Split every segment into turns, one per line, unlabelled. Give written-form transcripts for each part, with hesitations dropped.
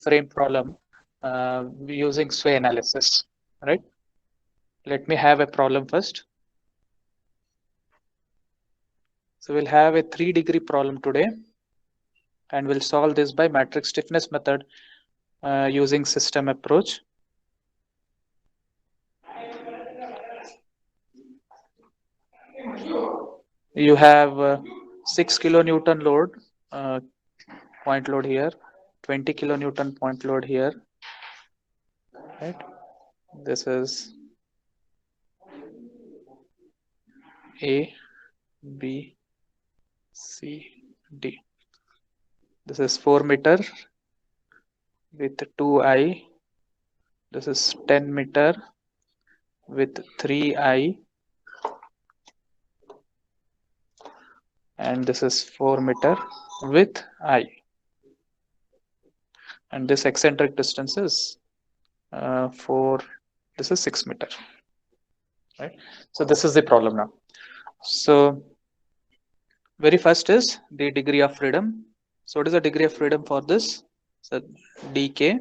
frame problem using sway analysis, right? Let me have a problem first. So we'll have a 3-degree problem today, and we'll solve this by matrix stiffness method using system approach. You have 6 kilonewton load, point load here, 20 kilonewton point load here, right? This is A, B, C, D. This is 4 meter with 2I. This is 10 meter with 3I. And this is 4 meter with I. And this eccentric distance is 4, this is 6 meter, right? So this is the problem now. So very first is the degree of freedom. So what is the degree of freedom for this? So dk,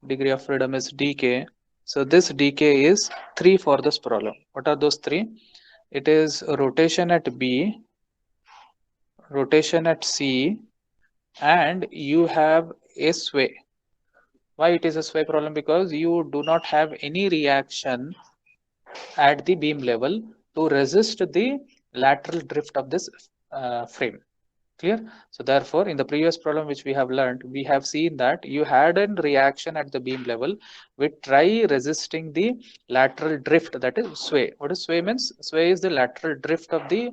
degree of freedom is dk. So this dk is 3 for this problem. What are those 3? It is rotation at B, rotation at C, and you have a sway. Why it is a sway problem? Because you do not have any reaction at the beam level to resist the lateral drift of this frame. Clear? So therefore, in the previous problem which we have learned, we have seen that you had a reaction at the beam level with try resisting the lateral drift, that is sway. What is sway means? Sway is the lateral drift of the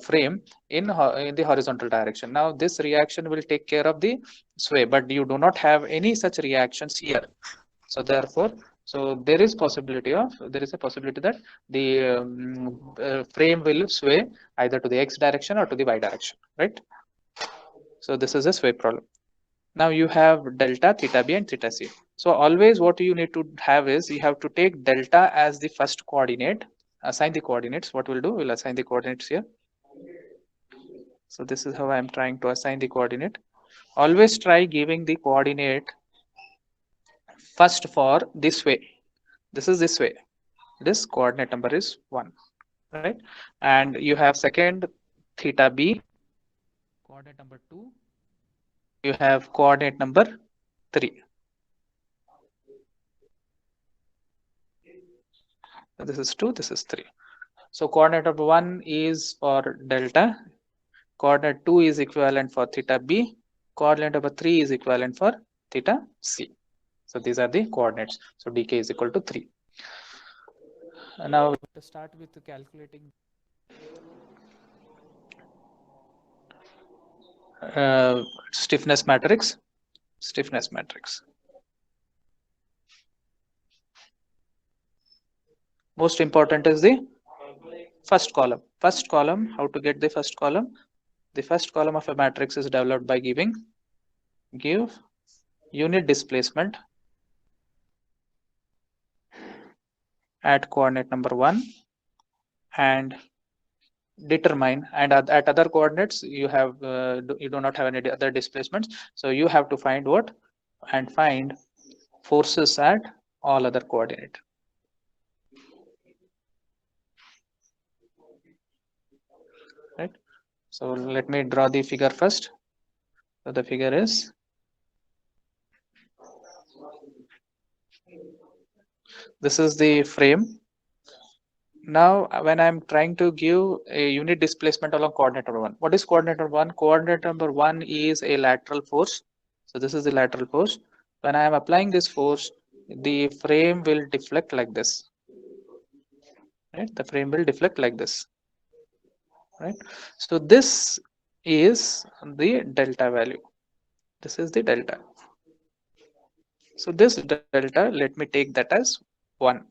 frame in the horizontal direction. Now this reaction will take care of the sway, but you do not have any such reactions here. So therefore, so there is a possibility that the frame will sway either to the x direction or to the y direction, right? So this is a sway problem. Now you have delta, theta b, and theta c. So always what you need to have is you have to take delta as the first coordinate, assign the coordinates. What we'll do, we'll assign the coordinates here. So this is how I am trying to assign the coordinate. Always try giving the coordinate first for this way. This is this way. This coordinate number is 1, right? And you have second theta b, coordinate number 2. You have coordinate number 3. This is 2, this is 3. So coordinate number 1 is for delta, coordinate 2 is equivalent for theta b, coordinate number 3 is equivalent for theta c. So these are the coordinates. So dk is equal to 3. Now to start with calculating stiffness matrix. Most important is the first column. How to get the first column? The first column of a matrix is developed by give unit displacement at coordinate number 1 and determine, and at other coordinates you have you do not have any other displacements, so you have to find what? And find forces at all other coordinate. Right? So let me draw the figure first. So the figure is this is the frame. Now when I'm trying to give a unit displacement along coordinate number 1, what is coordinate number 1? Coordinate number 1 is a lateral force. So this is the lateral force. When I am applying this force, the frame will deflect like this, right? The frame will deflect like this, right? So this is the delta value. This is the delta. So this delta, let me take that as 1.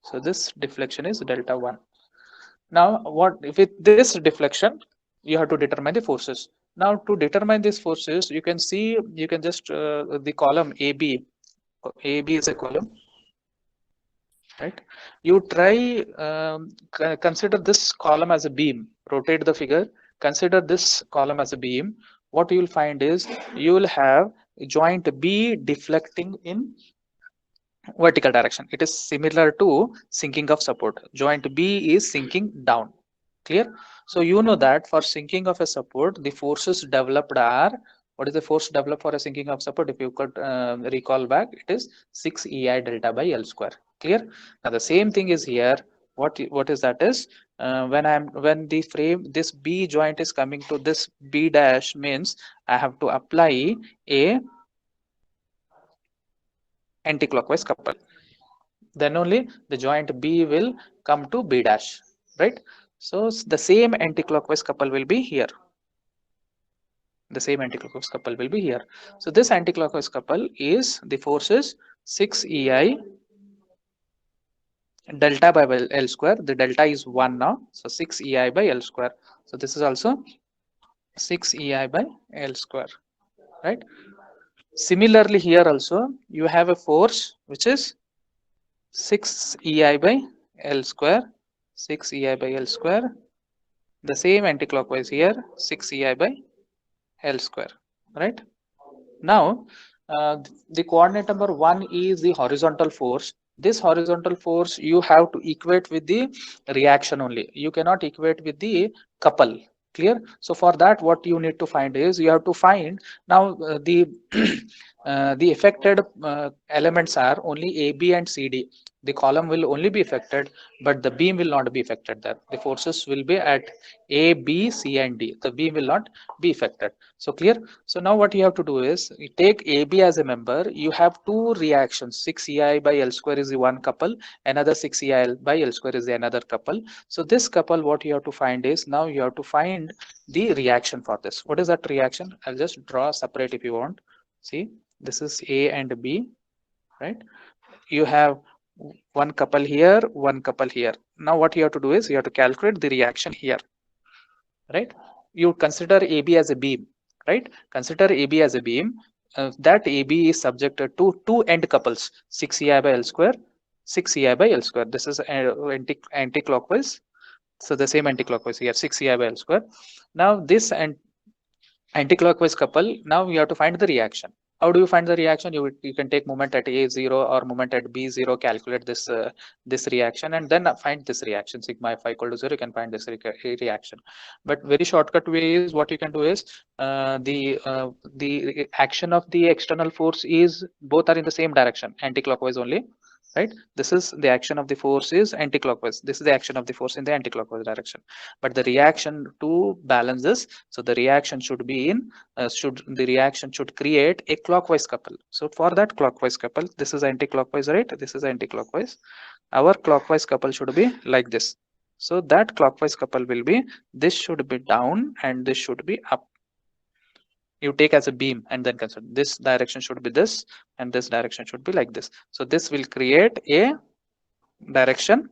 So this deflection is delta 1. Now what with this deflection, you have to determine the forces. Now to determine these forces, you can see, you can just the column AB is a column, right? You try consider this column as a beam. Rotate the figure, consider this column as a beam. what you will find is you will have joint B deflecting in vertical direction. It is similar to sinking of support. Joint B is sinking down. Clear? So you know that for sinking of a support, the forces developed are, what is the force developed for a sinking of support? If you could recall back, it is 6 EI delta by L square. Clear? Now the same thing is here. What is that is when the frame, this B joint is coming to this B dash, means I have to apply a anti-clockwise couple. Then only the joint B will come to B dash, right? So the same anti-clockwise couple will be here. The same anti-clockwise couple will be here. So this anti-clockwise couple is, the force is 6 EI delta by L square. The delta is 1 now. So 6 EI by L square. So this is also 6 EI by L square, right? Similarly, here also you have a force which is 6 EI by L square, 6 EI by L square. The same anti-clockwise here, 6 EI by L square, right? Now, the coordinate number 1 is the horizontal force. This horizontal force you have to equate with the reaction only. You cannot equate with the couple. Clear? So for that, what you need to find is, you have to find now the affected elements are only A, B, and C, D. The column will only be affected, but the beam will not be affected there. The forces will be at A, B, C, and D. The beam will not be affected. So clear? So now what you have to do is, you take AB as a member, you have two reactions. 6 EI by L square is the one couple, another 6 EI by L square is the another couple. So this couple, what you have to find is, now you have to find the reaction for this. What is that reaction? I'll just draw separate if you want. See, this is A and B, right? You have one couple here, one couple here. Now what you have to do is, you have to calculate the reaction here, right? You consider AB as a beam, right? Consider AB as a beam. That AB is subjected to two end couples, 6 EI by L square, 6 EI by L square. This is anti-clockwise. So the same anti-clockwise here, 6 EI by L square. Now this anti-clockwise couple, now you have to find the reaction. How do you find the reaction? You can take moment at A0 or moment at B0, calculate this reaction, and then find this reaction. Sigma f equal to 0, you can find this reaction. But very shortcut way is, what you can do is, the action of the external force is, both are in the same direction, anti-clockwise only, right? This is the action of the force is anti-clockwise. This is the action of the force in the anti-clockwise direction. But the reaction to balance this, so the reaction should be in, the reaction should create a clockwise couple. So for that clockwise couple, this is anti-clockwise, right? This is anti-clockwise. Our clockwise couple should be like this. So that clockwise couple will be, this should be down and this should be up. You take as a beam and then consider this direction should be this and this direction should be like this. So this will create a direction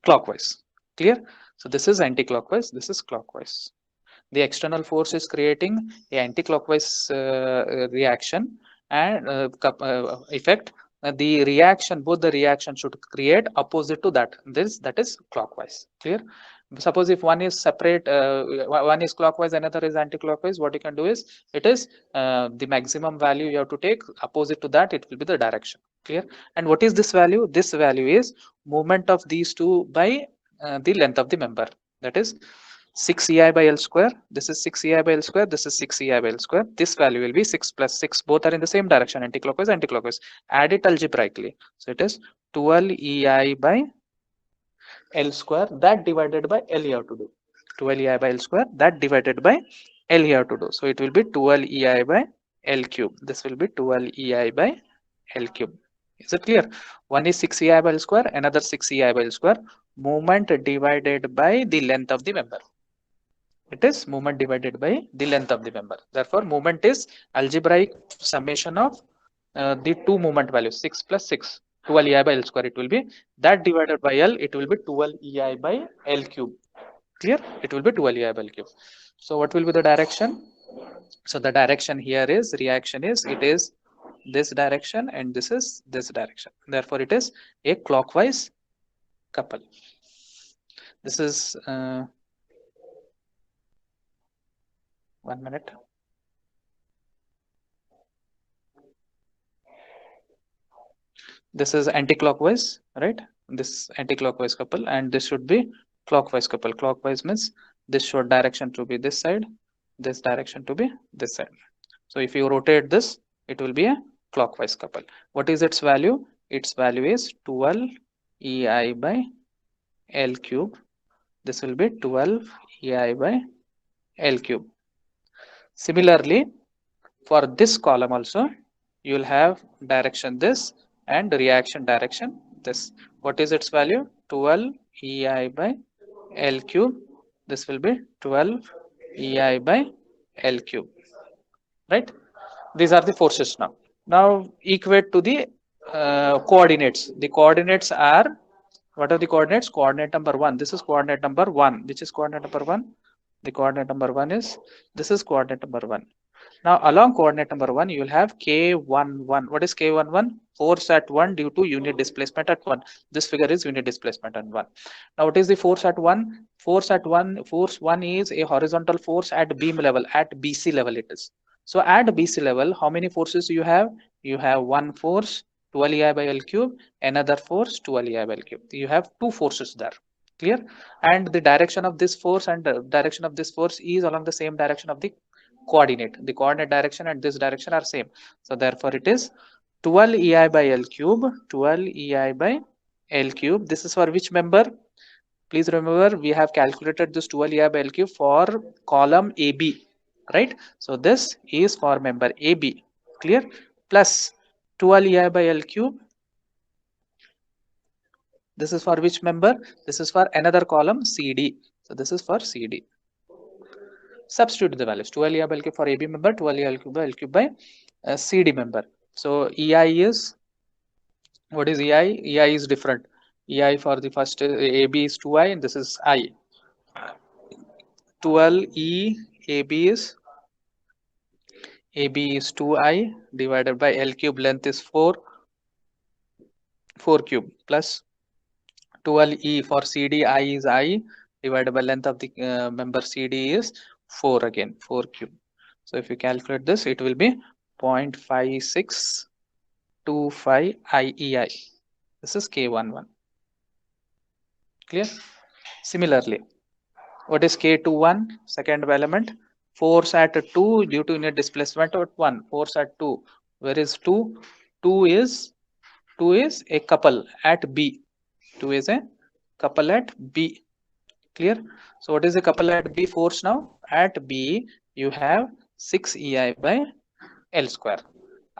clockwise. Clear? So this is anti-clockwise, this is clockwise. The external force is creating a anti-clockwise reaction and effect. The reaction, both the reaction should create opposite to that. That is clockwise. Clear? Suppose if one is separate, one is clockwise, another is anti-clockwise, what you can do is, it is the maximum value you have to take, opposite to that it will be the direction. Clear? And what is this value? This value is movement of these two by the length of the member. That is 6 EI by L square. This is 6 EI by L square. This is 6 EI by L square. This value will be 6 plus 6. Both are in the same direction, anti-clockwise, anti-clockwise. Add it algebraically. So it is 12 EI by L square, that divided by L you have to do. 12 EI by L square, that divided by L you have to do. So it will be 12 EI by L cube. This will be 12 EI by L cube. Is it clear? One is 6 EI by L square, another 6 EI by L square. Moment divided by the length of the member. It is moment divided by the length of the member. Therefore, moment is algebraic summation of the two moment values, 6 plus 6. 12 EI by L square it will be, that divided by L, it will be 12 EI by L cube. Clear? It will be 12 EI by L cube. So what will be the direction? So the direction here is, reaction is, it is this direction and this is this direction. Therefore it is a clockwise couple. This is 1 minute. This is anti-clockwise, right? This anti-clockwise couple, and this should be clockwise couple. Clockwise means this should direction to be this side, this direction to be this side. So if you rotate this, it will be a clockwise couple. What is its value? Its value is 12 EI by L cube. This will be 12 EI by L cube. Similarly, for this column also, you will have direction this and reaction direction this. What is its value? 12 EI by L cube. This will be 12 EI by L cube, right? These are the forces now. Now equate to the coordinates. The coordinates are, what are the coordinates? Coordinate number 1. This is coordinate number 1. Which is coordinate number 1? The coordinate number 1 is, this is coordinate number 1. Now along coordinate number 1, you will have K11. What is K11? Force at 1 due to unit displacement at 1. This figure is unit displacement at 1. Now what is the force at 1? Force 1 is a horizontal force at beam level, at BC level it is. So at BC level, how many forces you have? You have one force, 12 EI by L cube, another force, 12 EI by L cube. You have two forces there. Clear? And the direction of this force and the direction of this force is along the same direction of the coordinate. The coordinate direction and this direction are same. So therefore it is 12 EI by L cube, 12 EI by L cube. This is for which member? Please remember, we have calculated this 12 EI by L cube for column AB, right? So this is for member AB, clear? Plus 12 EI by L cube. This is for which member? This is for another column CD. So this is for CD. Substitute the values. 12 EI by L cube for AB member, 12 EI by L cube by CD member. So EI is, what is EI? EI is different. EI for the first AB is 2I and this is I. 12 E AB is 2I divided by L cube, length is 4 cube, plus 12 E for CD, I is I divided by length of the member CD is 4 again, 4 cube. So if you calculate this, it will be 0.5625 IEI. This is K11. Clear? Similarly, what is K21? Second element. Force at 2 due to unit displacement at 1. Force at 2. Where is 2? 2 is a couple at B. 2 is a couple at B. Clear? So what is the couple at B force now? At B, you have 6 EI by L square.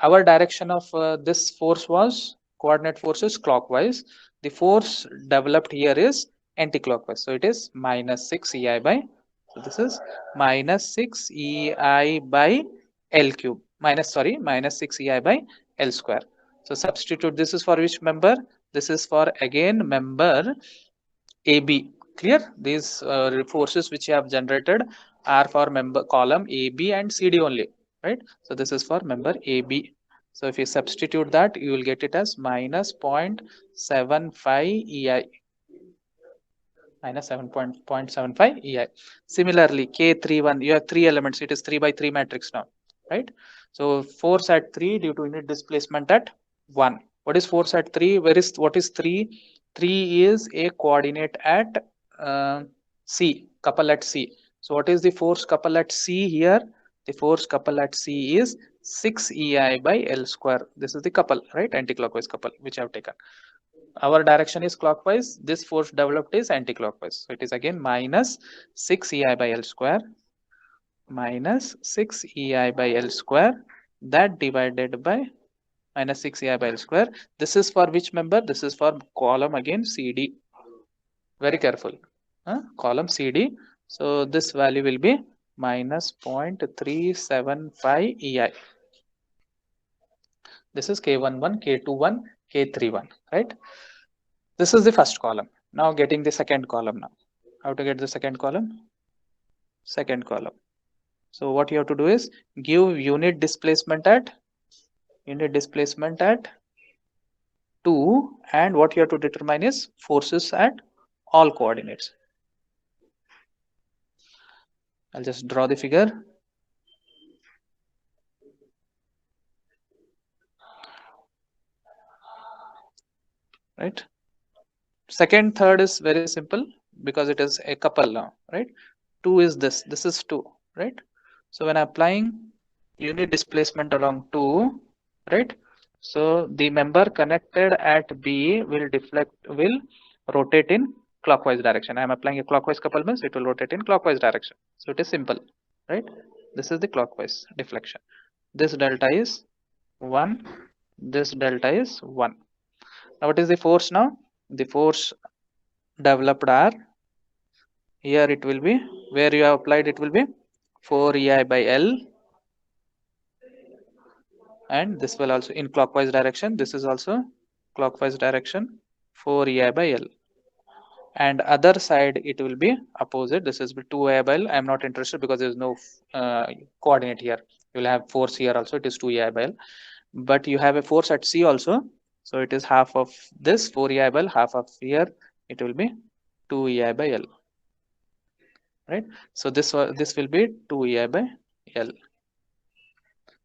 Our direction of this force was, coordinate force is clockwise. The force developed here is anti-clockwise. So it is minus 6 EI by, so this is minus 6 EI by L cube. Minus 6 EI by L square. So substitute, this is for which member? This is for again member AB. Clear? These forces which you have generated are for member column AB and CD only, right? So this is for member AB. So if you substitute that, you will get it as minus 0.75 EI. Minus 7.75 EI. Similarly, K31, you have 3 elements. It is 3 by 3 matrix now, right? So force at 3 due to unit displacement at 1. What is force at 3? What is 3? 3 is a coordinate at C, couple at C. So what is the force couple at C here? The force couple at C is 6 EI by L square. This is the couple, right? Anti-clockwise couple, which I have taken. Our direction is clockwise. This force developed is anti-clockwise. So it is again minus 6 EI by L square. Minus 6 EI by L square. That divided by minus 6 EI by L square. This is for which member? This is for column again CD. Very careful. Column CD. So this value will be minus 0.375 EI. This is K11, K21, K31, right? This is the first column. Now getting the second column now. How to get the second column? Second column. So what you have to do is give unit displacement at 2, and what you have to determine is forces at all coordinates. I'll just draw the figure. right? Second, third is very simple because it is a couple now, right? 2 is this is 2, right? So when applying unit displacement along 2, right? So the member connected at B will rotate in clockwise direction. I am applying a clockwise couple means it will rotate in clockwise direction. So it is simple, right? This is the clockwise deflection. This delta is 1, this delta is 1. Now what is the force now? The force developed are, here it will be, where you have applied it will be 4 EI by L, and this will also in clockwise direction, this is also clockwise direction 4 EI by L, and other side it will be opposite, this is 2 EI by L. I am not interested because there is no coordinate here. You will have force here also, it is 2 EI by L, but you have a force at C also, so it is half of this 4 EI by L, half of here it will be 2 EI by L, right? So this will be 2 EI by L.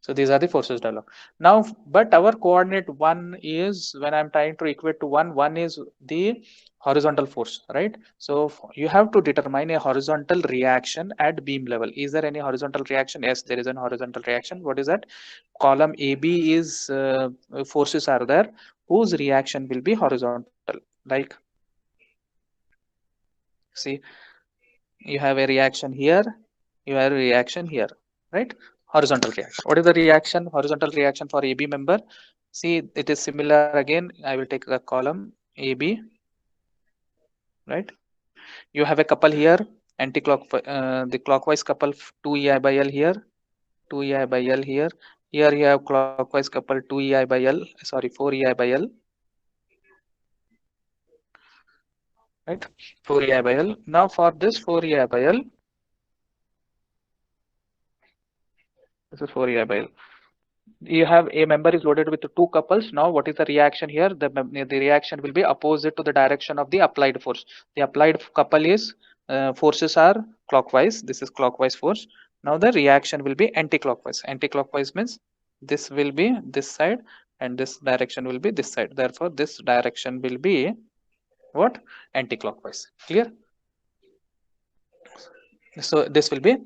So these are the forces developed. Now, but our coordinate 1 is, when I'm trying to equate to 1 is the horizontal force, right? So you have to determine a horizontal reaction at beam level. Is there any horizontal reaction? Yes, there is an horizontal reaction. What is that? Column AB is forces are there whose reaction will be horizontal. Like, see, you have a reaction here, you have a reaction here, right? Horizontal reaction. What is the reaction, horizontal reaction for AB member? See, it is similar again. I will take the column AB, right? You have a couple here, the clockwise couple 2 EI by L here, 2 EI by L here. Here you have clockwise couple 2 EI by L, sorry, 4 EI by L, right? 4 EI by L. Now for this 4 EI by L, this is 4 EI by L. You have a member is loaded with two couples. Now what is the reaction here? The reaction will be opposite to the direction of the applied force. The applied couple is forces are clockwise. This is clockwise force. Now the reaction will be anti-clockwise. Anti-clockwise means this will be this side and this direction will be this side. Therefore this direction will be what? Anti-clockwise. Clear? So this will be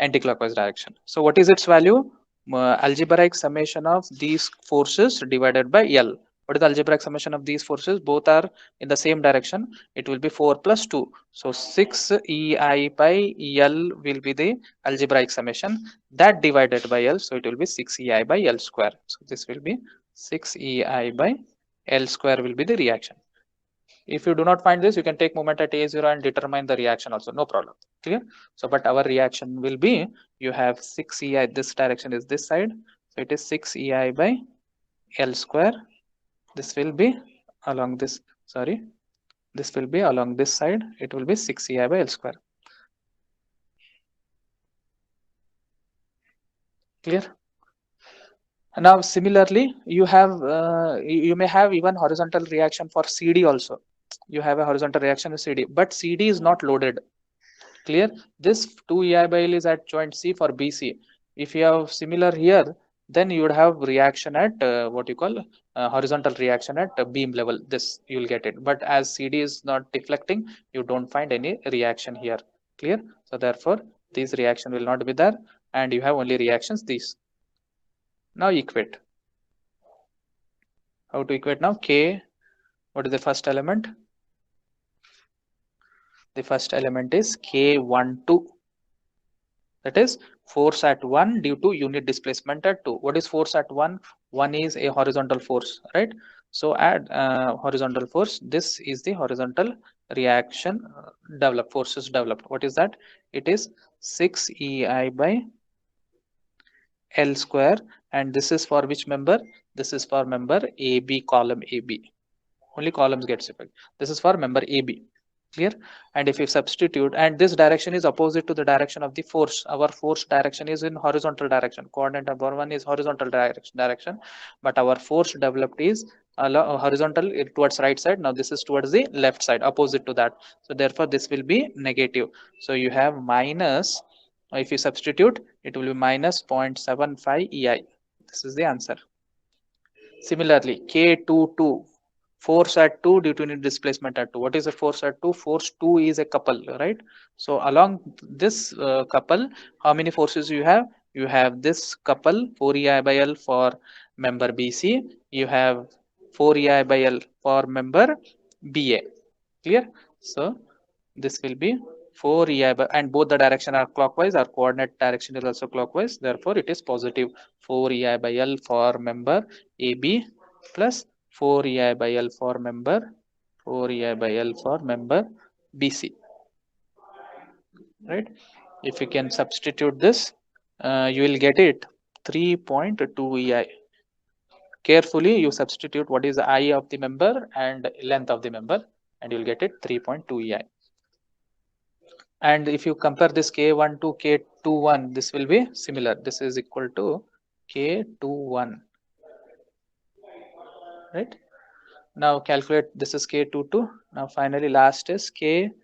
anti-clockwise direction. So what is its value? Algebraic summation of these forces divided by L. What is the algebraic summation of these forces? Both are in the same direction. It will be 4 plus 2. So 6 EI by L will be the algebraic summation. That divided by L. So it will be 6 EI by L square. So this will be 6 EI by L square will be the reaction. If you do not find this, you can take moment at A0 and determine the reaction also, no problem. Clear? So, but our reaction will be, you have 6 EI, this direction is this side. So it is 6 EI by L square. This will be along this, sorry, this will be along this side. It will be 6 EI by L square. Clear? Now, similarly, you have, you may have even horizontal reaction for CD also. You have a horizontal reaction in CD, but CD is not loaded. Clear? This 2 EI by L is at joint C for BC. If you have similar here, then you would have reaction at what you call horizontal reaction at beam level. This you will get it. But as CD is not deflecting, you don't find any reaction here. Clear? So therefore, this reaction will not be there, and you have only reactions these. Now equate. How to equate now? K. What is the first element? The first element is K12. That is force at 1 due to unit displacement at 2. What is force at 1? 1 is a horizontal force, right? So at horizontal force, this is the horizontal reaction developed, forces developed. What is that? It is 6 EI by L square, and this is for which member? This is for member AB, column AB. Only columns gets affected. This is for member AB. Clear? And if you substitute, and this direction is opposite to the direction of the force, our force direction is in horizontal direction. Coordinate number 1 is horizontal direction, but our force developed is horizontal towards right side. Now this is towards the left side, opposite to that. So therefore this will be negative. So you have minus, if you substitute, it will be minus 0.75 EI. This is the answer. Similarly, K22, force at 2 due to unit displacement at 2. What is a force at 2? Force 2 is a couple, right? So along this couple, how many forces you have? You have this couple 4 EI by L for member BC. You have 4 EI by L for member BA. Clear? So this will be 4 EI by, and both the direction are clockwise. Our coordinate direction is also clockwise. Therefore, it is positive 4 EI by L for member AB plus 4 EI by L for member 4 EI by L for member BC. Right? If you can substitute this, you will get it 3.2 EI. Carefully, you substitute what is the I of the member and length of the member, and you will get it 3.2 EI. And if you compare this K1 to K21, this will be similar. This is equal to K21, right? Now calculate, this is K22. Now finally last is K32.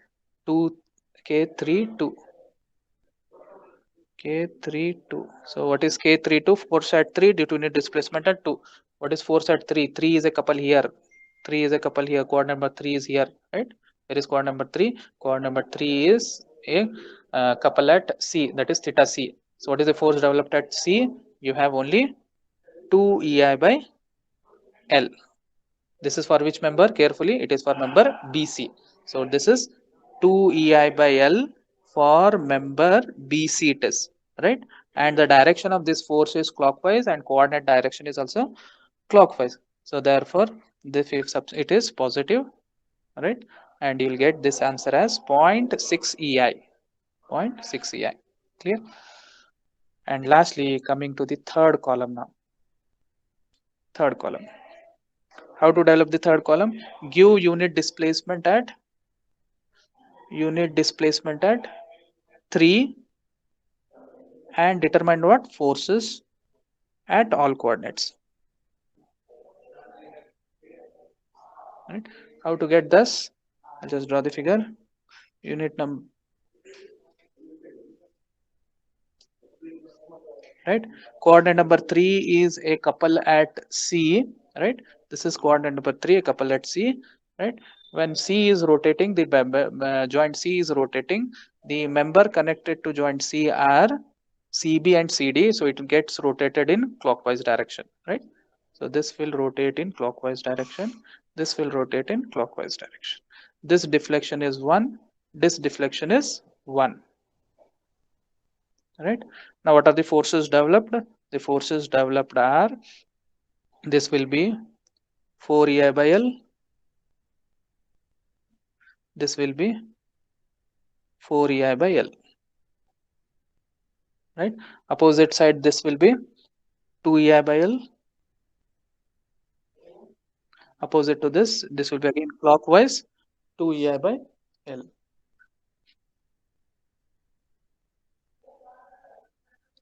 K32. So what is K32? Force at 3 due to unit displacement at 2. What is force at 3? 3 is a couple here. 3 is a couple here. Chord number 3 is here, right? Where is chord number 3? Chord number 3 is a couple at C, that is theta C. So what is the force developed at C? You have only 2 EI by L. This is for which member? Carefully, it is for member BC. So this is 2 EI by L for member BC it is, right? And the direction of this force is clockwise and coordinate direction is also clockwise. So therefore, this it is positive, right? And you will get this answer as 0.6 EI. 0.6 EI. Clear? And lastly, coming to the third column now. Third column. How to develop the third column? Give unit displacement at 3 and determine what? Forces at all coordinates. Right? How to get this? I'll just draw the figure. Unit number, right? Coordinate number 3 is a couple at C, right? This is coordinate number 3, a couple at C, right? When C is rotating, the joint C is rotating, the member connected to joint C are CB and CD, so it gets rotated in clockwise direction, right? So this will rotate in clockwise direction. This will rotate in clockwise direction. This deflection is 1. This deflection is 1. Right? Now, what are the forces developed? The forces developed are, this will be 4 EI by L. This will be 4 EI by L. Right? Opposite side, this will be 2 EI by L. Opposite to this will be again clockwise 2 EI by L.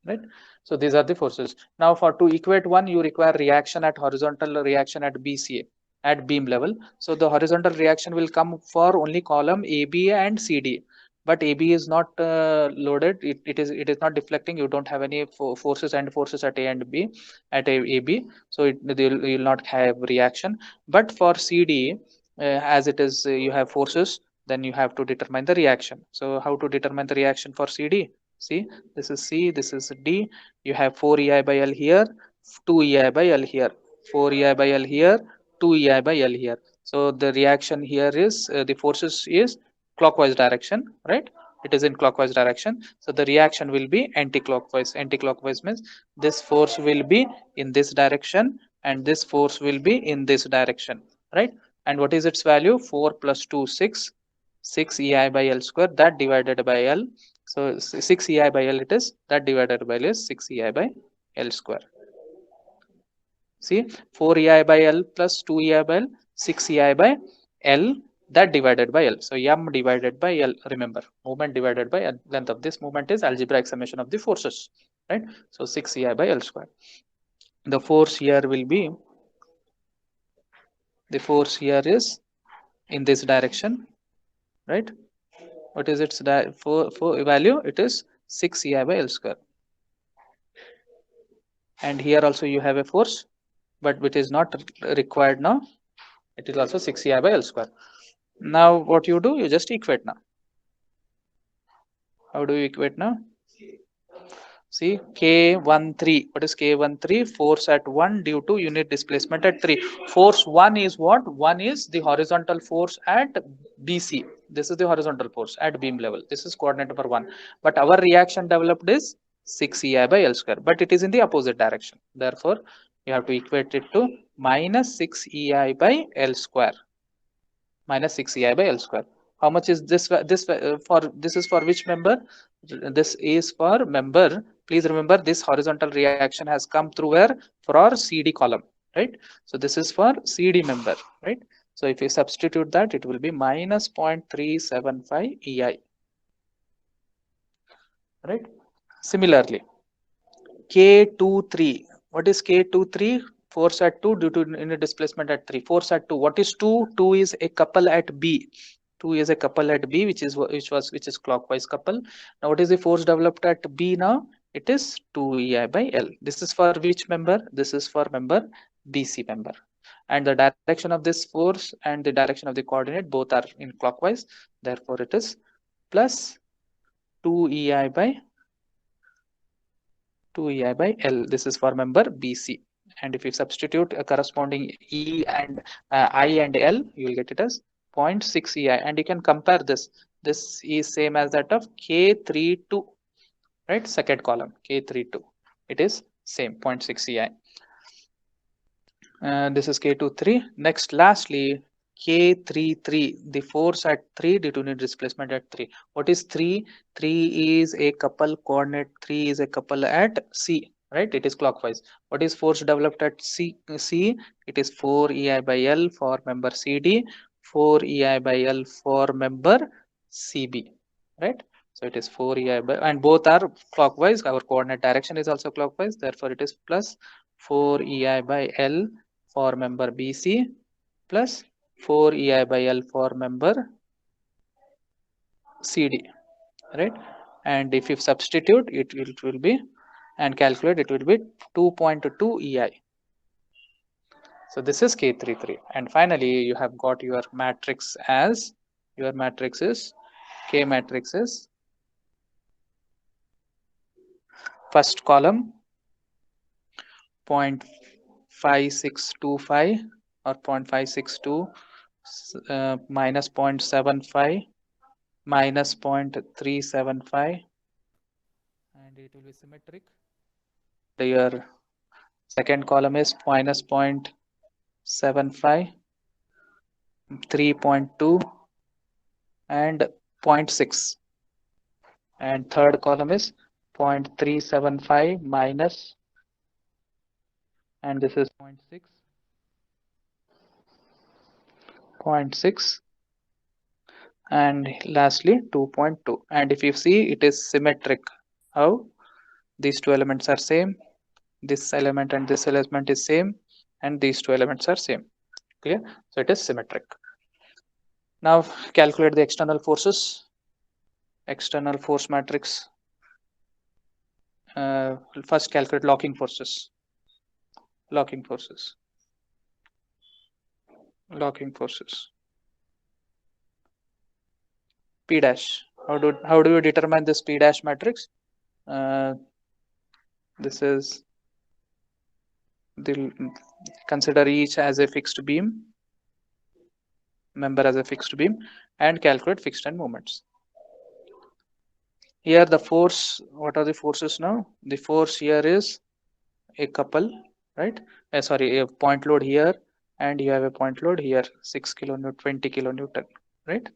Right? So these are the forces. Now for to equate one, you require reaction at horizontal reaction at BCA at beam level. So the horizontal reaction will come for only column AB and CD. But AB is not loaded. It is not deflecting. You don't have any forces at A and B at AB. So you will not have reaction. But for CD, as it is, you have forces. Then you have to determine the reaction. So how to determine the reaction for CD? See, this is C, this is D. You have 4 EI by L here, 2 EI by L here, 4 EI by L here, 2 EI by L here. So the reaction here is the forces is clockwise direction, right? It is in clockwise direction. So the reaction will be anti-clockwise. Anti-clockwise means this force will be in this direction and this force will be in this direction, right? And what is its value? 4 plus 2, 6. 6 EI by L square, that divided by L. So 6 EI by L it is, that divided by L is 6 EI by L square. See, 4 EI by L plus 2 EI by L, 6 EI by L, that divided by L. So M divided by L, remember, moment divided by length of this moment is algebraic summation of the forces, right? So 6 EI by L square. The force here will be, the force here is in this direction, right? What is its for value? It is 6 EI by L square. And here also you have a force, but which is not required now. It is also 6 EI by L square. Now what you do, you just equate now. How do you equate now? See, K13, what is K13? Force at 1 due to unit displacement at 3. Force 1 is what? 1 is the horizontal force at BC. This is the horizontal force at beam level. This is coordinate number 1. But our reaction developed is 6 EI by L square. But it is in the opposite direction. Therefore, you have to equate it to minus 6 EI by L square. Minus 6 EI by L square. How much is this? This is for which member? This is for member. Please remember, this horizontal reaction has come through where? For our CD column, right? So this is for CD member, right? So if you substitute that, it will be minus 0.375 EI, right? Similarly, K23. What is K23? Force at 2 due to unit displacement at 3. Force at 2. What is 2? 2 is a couple at B. 2 is a couple at B, which is clockwise couple. Now what is the force developed at B now? It is 2 EI by L. This is for which member? This is for member BC member. And the direction of this force and the direction of the coordinate both are in clockwise. Therefore it is plus 2 EI by 2 EI by L. This is for member BC. And if you substitute a corresponding E and I and L, you will get it as 0.6 EI. And you can compare this. This is same as that of K32, right? Second column, K32. It is same, 0.6 EI. This is K23. Next, lastly, K33, the force at 3 due to unit displacement at 3. What is 3? 3 is a couple coordinate. 3 is a couple at C, right? It is clockwise. What is force developed at C? It is 4 EI by L for member CD, 4 EI by L for member CB, right? So it is 4 EI by, and both are clockwise. Our coordinate direction is also clockwise. Therefore, it is plus 4 EI by L for member BC plus 4 EI by L for member CD, right? And if you substitute, it will be, and calculate, it will be 2.2 EI. So this is K33. And finally, you have got your matrix as, your matrix is, K matrix is, first column 0.5625 or 0.562 minus 0.75 minus 0.375, and it will be symmetric. Your second column is minus 0.75, 3.2 and 0.6, and third column is 0.375 minus, and this is 0.6, and lastly 2.2. And if you see, it is symmetric. How? These two elements are same, this element and this element is same, and these two elements are same. Clear? So it is symmetric. Now calculate the external forces. External force matrix. First calculate locking forces. Locking forces. Locking forces. P dash. How do you determine this P dash matrix? This is the, consider each as a fixed beam, member as a fixed beam, and calculate fixed end moments. Here the force, what are the forces now? The force here is a couple, right? Sorry, a point load here, and you have a point load here, 6 kilonewton, 20 kilonewton, right?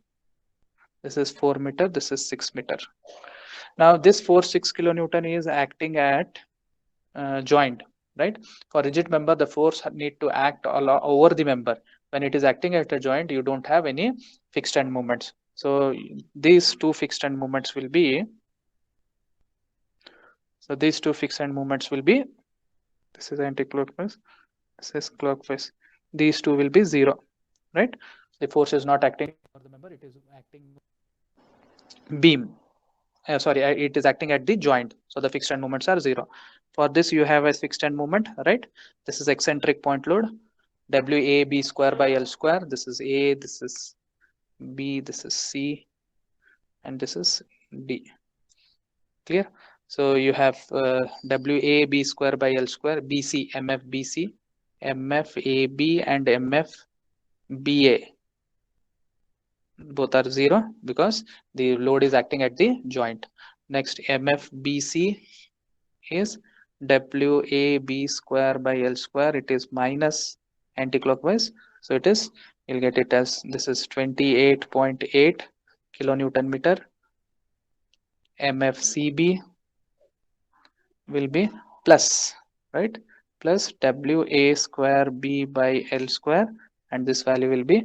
This is 4 meter, this is 6 meter. Now this force 6 kilonewton is acting at joint, right? For rigid member, the force need to act over the member. When it is acting at a joint, you don't have any fixed end moments. So these two fixed end moments will be, this is anti-clockwise, this is clockwise. These two will be 0, right? The force is not acting for the member, it is acting beam. It is acting at the joint. So the fixed end moments are 0. For this, you have a fixed end moment, right? This is eccentric point load. WAB square by L square. This is A, this is B, this is C, and this is D. Clear? So you have WAB square by L square, BC, MFBC, MFAB and MFBA. Both are 0 because the load is acting at the joint. Next, MFBC is WAB square by L square. It is minus anti-clockwise. So it is, you'll get it as, this is 28.8 kilonewton meter. MFCB will be plus, right? Plus WA square B by L square, and this value will be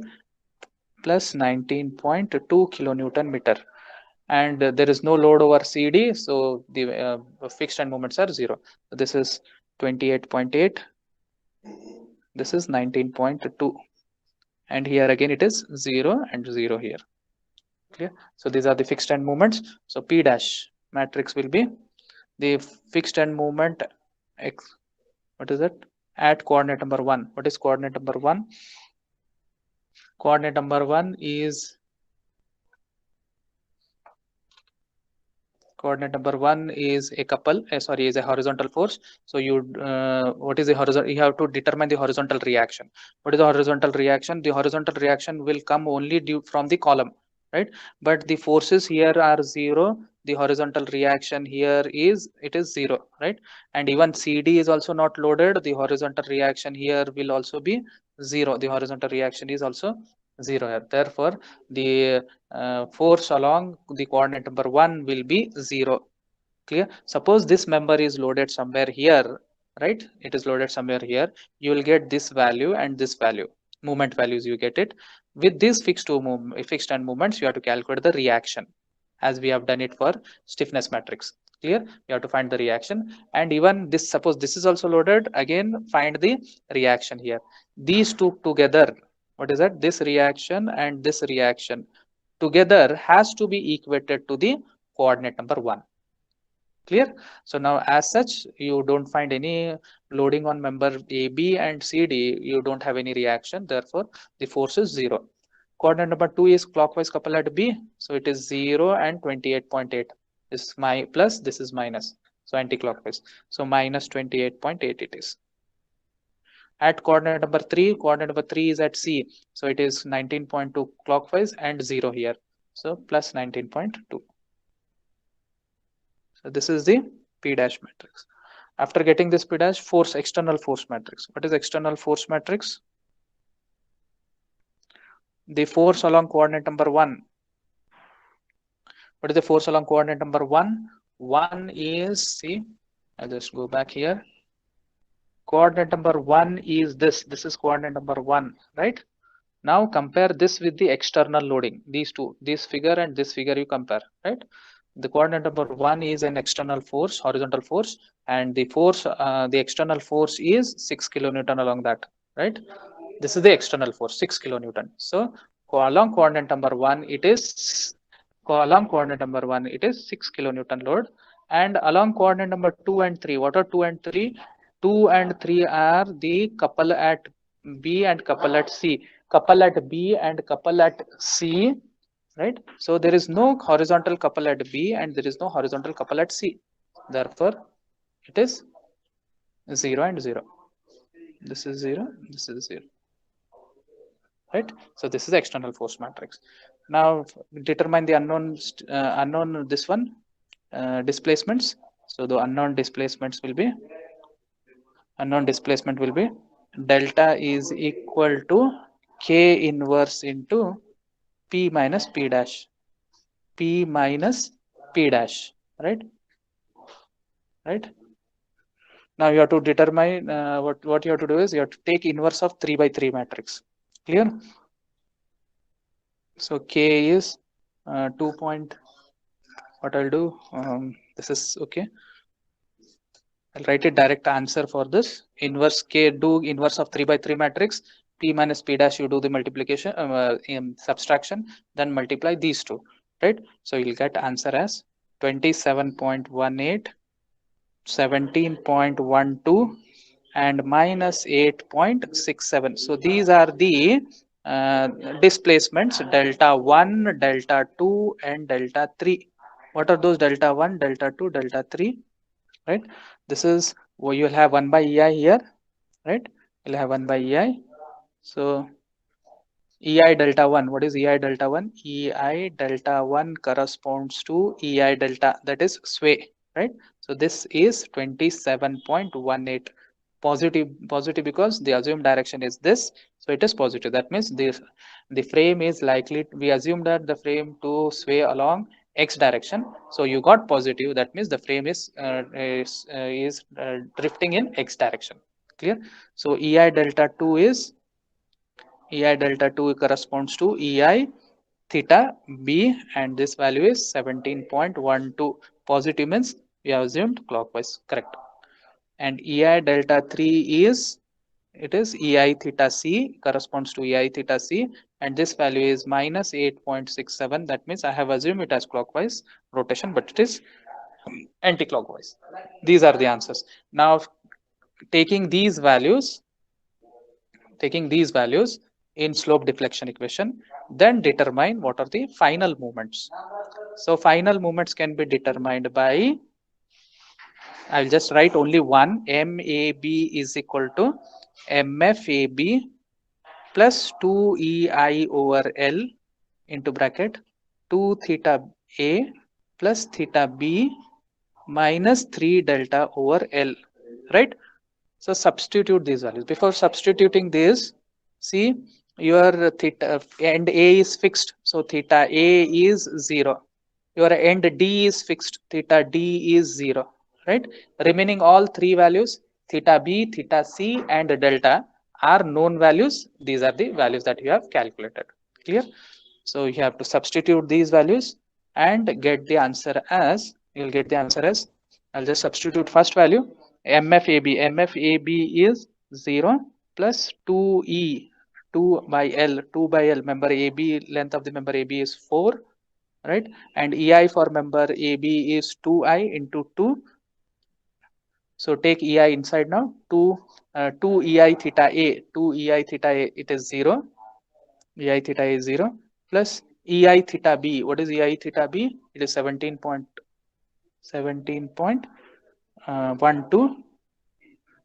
plus 19.2 kilonewton meter. And there is no load over CD, so the fixed end moments are 0. So this is 28.8, this is 19.2, and here again it is 0 and 0 here. Clear? So these are the fixed end moments. So P dash matrix will be the fixed end moment x, what is it, at coordinate number 1. What is coordinate number 1? Coordinate number 1 is a couple, is a horizontal force. So you what is the horizontal? You have to determine the horizontal reaction. What is the horizontal reaction? The horizontal reaction will come only due from the column, right? But the forces here are 0. The horizontal reaction here is, it is 0, right? And even CD is also not loaded. The horizontal reaction here will also be 0. The horizontal reaction is also 0 here. Therefore, the force along the coordinate number 1 will be 0. Clear? Suppose this member is loaded somewhere here, right? It is loaded somewhere here. You will get this value and this value, moment values, you get it. With these fixed end moments, you have to calculate the reaction, as we have done it for stiffness matrix. Clear? You have to find the reaction. And even this, suppose this is also loaded, again find the reaction here. These two together, what is that? This reaction and this reaction together has to be equated to the coordinate number 1. Clear? So now as such, you don't find any loading on member AB and CD. You don't have any reaction. Therefore, the force is 0. Coordinate number 2 is clockwise couple at B. So it is 0 and 28.8. This is my plus, this is minus. So anti-clockwise. So minus 28.8 it is. At coordinate number 3 is at C. So it is 19.2 clockwise and 0 here. So plus 19.2. So this is the P dash matrix. After getting this P dash, external force matrix. What is external force matrix? The force along coordinate number 1. What is the force along coordinate number 1? 1 is, see, I'll just go back here. Coordinate number 1 is this. This is coordinate number 1, right? Now compare this with the external loading. These two, this figure and this figure you compare, right? The coordinate number 1 is an external force, horizontal force, and the force, the external force is 6 kilonewton along that, right? This is the external force, 6 kilonewton. So along coordinate number 1, it is 6 kilonewton load, and along coordinate number 2 and 3, what are 2 and 3? 2 and 3 are the couple at B and couple at C. Couple at B and couple at C, right? So there is no horizontal couple at B and there is no horizontal couple at C. Therefore, it is 0 and 0. This is 0, this is 0. Right? So this is the external force matrix. Now determine the unknown this one, displacements. So the unknown displacement will be delta is equal to K inverse into P minus P dash. P minus P dash, right? Right? Now you have to determine what you have to do is you have to take inverse of 3 by 3 matrix. Clear? So K is 2 point, what I'll do, this is okay. I'll write a direct answer for this. Inverse K, do inverse of 3 by 3 matrix. P minus P dash, you do the multiplication, subtraction, then multiply these two, right? So you'll get answer as 27.18, 17.12, and minus 8.67. So these are the displacements delta 1, delta 2 and delta 3. What are those delta 1, delta 2, delta 3, right? This is where you'll have 1 by EI here, right? You'll have 1 by EI. So EI delta 1, what is EI delta 1? EI delta 1 corresponds to EI delta, that is sway, right? So this is 27.18. Positive because the assumed direction is this, so it is positive. That means the frame is likely, we assume that the frame to sway along x direction, so you got positive. That means the frame is drifting in x direction. Clear? So EI delta 2 is, EI delta 2 corresponds to EI theta b, and this value is 17.12. Positive means we have assumed clockwise, correct. And EI delta 3 is, it is EI theta c, corresponds to EI theta c, and this value is minus 8.67. That means I have assumed it as clockwise rotation, but it is anti-clockwise. These are the answers. Now taking these values in slope deflection equation, then determine what are the final movements. So final movements can be determined by, I'll just write only one. MAB is equal to MFAB plus 2 EI over L into bracket 2 theta A plus theta B minus 3 delta over L, right? So substitute these values. Before substituting this, see, your theta end A is fixed, so theta A is 0. Your end D is fixed, theta D is 0, right? Remaining all three values, theta B, theta C and delta, are known values. These are the values that you have calculated. Clear? So you have to substitute these values and get the answer as, you'll get the answer as, I'll just substitute first value, MFAB is 0 plus 2E, 2 by L, member AB, length of the member AB is 4, right? And EI for member AB is 2I into 2. So take EI inside now, 2 EI theta A, 2 EI theta A, it is 0, EI theta A is 0, plus EI theta B. What is EI theta B? It is 17.12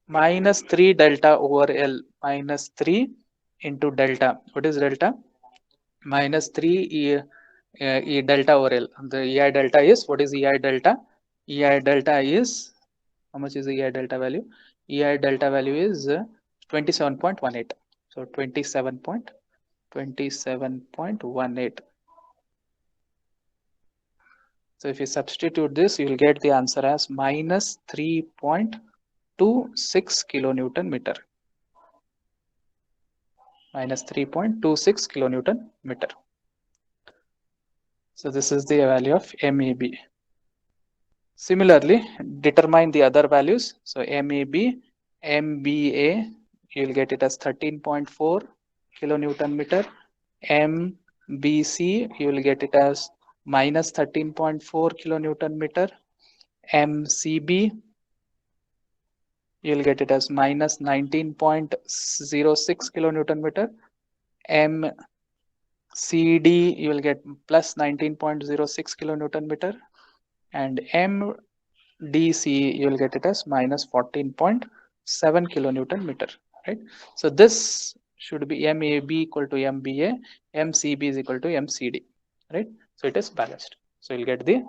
minus 3 delta over L, minus 3 into delta. What is delta? Minus 3 E delta over L. The EI delta is, what is EI delta? EI delta is, how much is the EI delta value? EI delta value is 27.18. So 27.18. So if you substitute this, you will get the answer as minus 3.26 kilonewton meter. Minus 3.26 kilonewton meter. So this is the value of MAB. Similarly, determine the other values. So MAB, MBA, you will get it as 13.4 kilonewton meter. MBC, you will get it as minus 13.4 kilonewton meter. MCB, you will get it as minus 19.06 kilonewton meter. MCD, you will get plus 19.06 kilonewton meter. And MDC, you will get it as minus 14.7 kilonewton meter, right? So this should be MAB equal to MBA, MCB is equal to MCD, right? So it is balanced. So you'll get the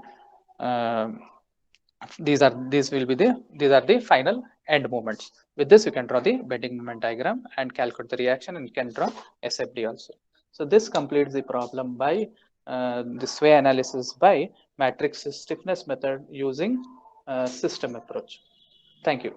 these are the final end moments. With this, you can draw the bending moment diagram and calculate the reaction, and you can draw SFD also. So this completes the problem by the sway analysis by matrix stiffness method using system approach. Thank you.